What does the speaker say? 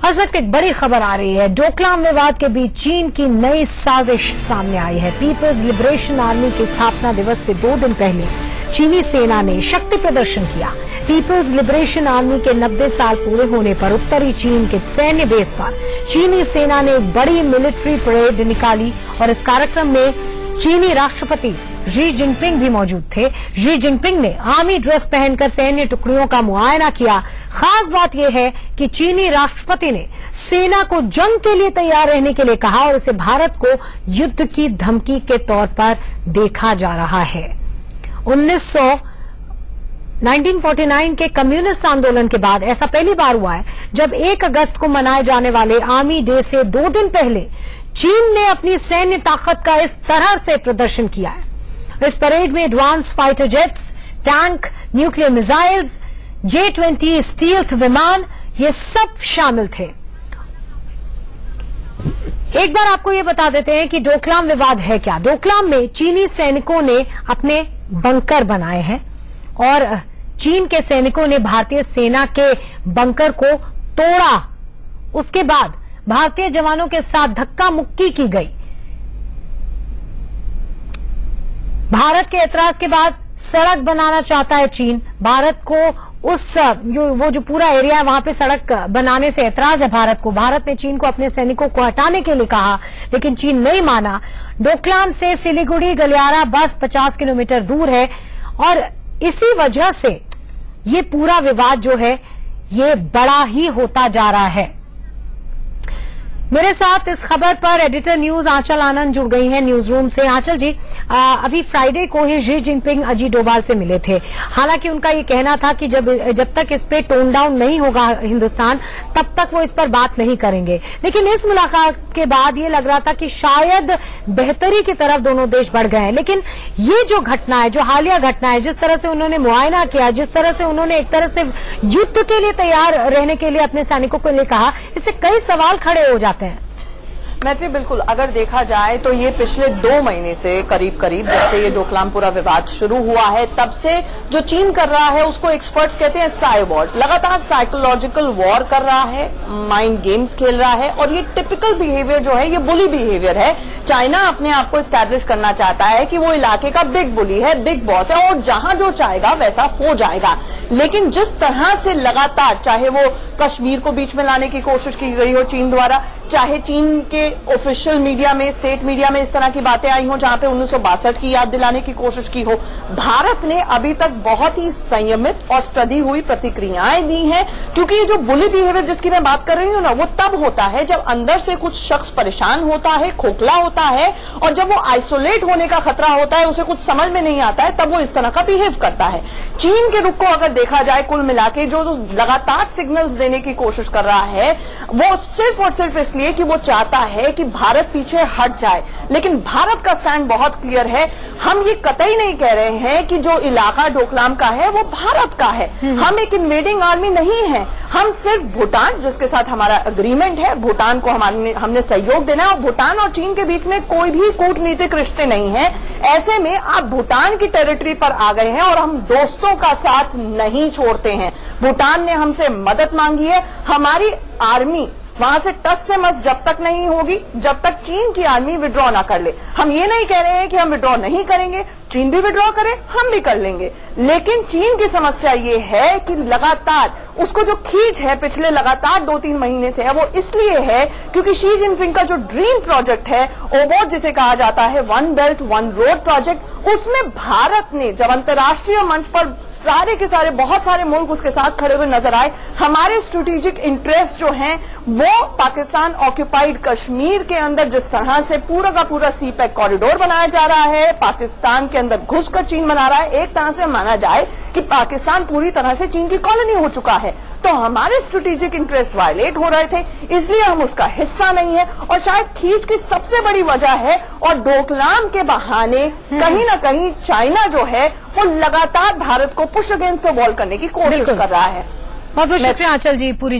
इस वक्त एक बड़ी खबर आ रही है। डोकलाम विवाद के बीच चीन की नई साजिश सामने आई है। पीपल्स लिबरेशन आर्मी के स्थापना दिवस से 2 दिन पहले चीनी सेना ने शक्ति प्रदर्शन किया। पीपल्स लिबरेशन आर्मी के 90 साल पूरे होने पर उत्तरी चीन के सैन्य बेस पर चीनी सेना ने एक बड़ी मिलिट्री परेड निकाली और इस कार्यक्रम में चीनी राष्ट्रपति शी जिनपिंग भी मौजूद थे। शी जिनपिंग ने आर्मी ड्रेस पहनकर सैन्य टुकड़ियों का मुआयना किया। खास बात यह है कि चीनी राष्ट्रपति ने सेना को जंग के लिए तैयार रहने के लिए कहा और इसे भारत को युद्ध की धमकी के तौर पर देखा जा रहा है। 1949 के कम्युनिस्ट आंदोलन के बाद ऐसा पहली बार हुआ है जब 1 अगस्त को मनाए जाने वाले आर्मी डे से 2 दिन पहले चीन ने अपनी सैन्य ताकत का इस तरह से प्रदर्शन किया है। इस परेड में advance fighter jets, tank, nuclear missiles, J-20 stealth विमान, ये सब शामिल थे। एक बार आपको ये बता देते हैं कि डोकलाम विवाद है क्या। डोकलाम में चीनी सैनिकों ने अपने बंकर बनाए हैं और चीन के सैनिकों ने भारतीय सेना के बंकर को तोड़ा। उसके बाद भारतीय जवानों के साथ धक्का मुक्की की गई। भारत के ऐतराज के बाद सड़क बनाना चाहता है चीन। भारत को वो जो पूरा एरिया है वहां पे सड़क बनाने से ऐतराज है भारत को। भारत ने चीन को अपने सैनिकों को हटाने के लिए कहा लेकिन चीन नहीं माना। डोकलाम से सिलीगुड़ी गलियारा बस 50 किलोमीटर दूर है और इसी वजह से ये पूरा विवाद जो है ये बड़ा ही होता जा रहा है। मेरे साथ इस खबर पर एडिटर न्यूज आंचल आनंद जुड़ गई हैं न्यूज रूम से। आंचल जी, अभी फ्राइडे को ही शी जिनपिंग अजीत डोभाल से मिले थे। हालांकि उनका ये कहना था कि जब तक इस पे टोन डाउन नहीं होगा हिंदुस्तान तब तक वो इस पर बात नहीं करेंगे। लेकिन इस मुलाकात के बाद ये लग रहा था कि शायद बेहतरी की तरफ दोनों देश बढ़ गए हैं। लेकिन ये जो घटना है, जो हालिया घटना है, जिस तरह से उन्होंने मुआयना किया, जिस तरह से उन्होंने एक तरह से युद्ध के लिए तैयार रहने के लिए अपने सैनिकों को लिए कहा, इससे कई सवाल खड़े हो जाते हैं। मैत्री, बिल्कुल अगर देखा जाए तो ये पिछले 2 महीने से करीब जब से ये डोकलाम पूरा विवाद शुरू हुआ है तब से जो चीन कर रहा है उसको एक्सपर्ट्स कहते हैं साइबॉर्ड। लगातार साइकोलॉजिकल वॉर कर रहा है, माइंड गेम्स खेल रहा है और ये टिपिकल बिहेवियर जो है ये बुली बिहेवियर है। चाइना अपने आप को एस्टैब्लिश करना चाहता है कि वो इलाके का बिग बुली है, बिग बॉस है और जहां जो चाहेगा वैसा हो जाएगा। लेकिन जिस तरह से लगातार, चाहे वो कश्मीर को बीच में लाने की कोशिश की गई हो चीन द्वारा, चाहे चीन के ऑफिशियल मीडिया में, स्टेट मीडिया में इस तरह की बातें आई हो जहां पे 1962 की याद दिलाने की कोशिश की हो, भारत ने अभी तक बहुत ही संयमित और सधी हुई प्रतिक्रियाएं दी हैं। क्योंकि ये जो बुली बिहेवियर जिसकी मैं बात कर रही हूं ना, वो तब होता है जब अंदर से कुछ शख्स परेशान होता है, खोखला होता है और जब वो आइसोलेट होने का खतरा होता है, उसे कुछ समझ में नहीं आता है, तब वो इस तरह का बिहेव करता है। चीन के रुख को अगर देखा जाए कुल मिला के जो लगातार सिग्नल्स देने की कोशिश कर रहा है वो सिर्फ और सिर्फ इसलिए कि वो चाहता है कि भारत पीछे हट जाए। लेकिन भारत का स्टैंड बहुत क्लियर है। हम ये कतई नहीं कह रहे हैं कि जो इलाका डोकलाम का है वो भारत का है। हम एक इन्वेडिंग आर्मी नहीं है। हम सिर्फ भूटान, जिसके साथ हमारा अग्रीमेंट है, भूटान को हमने सहयोग देना है और भूटान और चीन के बीच में कोई भी कूटनीतिक रिश्ते नहीं है। ऐसे में आप भूटान की टेरिटरी पर आ गए हैं और हम दोस्तों का साथ नहीं छोड़ते हैं। भूटान ने हमसे मदद मांगी है। हमारी आर्मी वहां से टस से मस जब तक नहीं होगी जब तक चीन की आर्मी विड्रॉ ना कर ले। हम ये नहीं कह रहे हैं कि हम विड्रॉ नहीं करेंगे, चीन भी विड्रॉ करे हम भी कर लेंगे। लेकिन चीन की समस्या ये है कि लगातार उसको जो खींच है पिछले लगातार 2-3 महीने से है वो इसलिए है क्योंकि शी जिनपिंग का जो ड्रीम प्रोजेक्ट है, ओबोट जिसे कहा जाता है, 1 बेल्ट 1 रोड प्रोजेक्ट, उसमें भारत ने जब अंतर्राष्ट्रीय मंच पर सारे के सारे बहुत सारे मुल्क उसके साथ खड़े हुए नजर आए, हमारे स्ट्रेटेजिक इंटरेस्ट जो हैं वो पाकिस्तान ऑक्यूपाइड कश्मीर के अंदर जिस तरह से पूरा का पूरा सी पैक कॉरिडोर बनाया जा रहा है, पाकिस्तान के अंदर घुसकर चीन बना रहा है, एक तरह से माना जाए कि पाकिस्तान पूरी तरह से चीन की कॉलोनी हो चुका है। तो हमारे स्ट्रेटेजिक इंटरेस्ट वायलेट हो रहे थे, इसलिए हम उसका हिस्सा नहीं है और शायद खींच की सबसे बड़ी वजह है। और डोकलाम के बहाने कहीं ना कहीं चाइना जो है वो लगातार भारत को पुश अगेंस्ट द वॉल करने की कोशिश कर रहा है। बहुत बहुत शुक्रिया आंचल जी। पूरी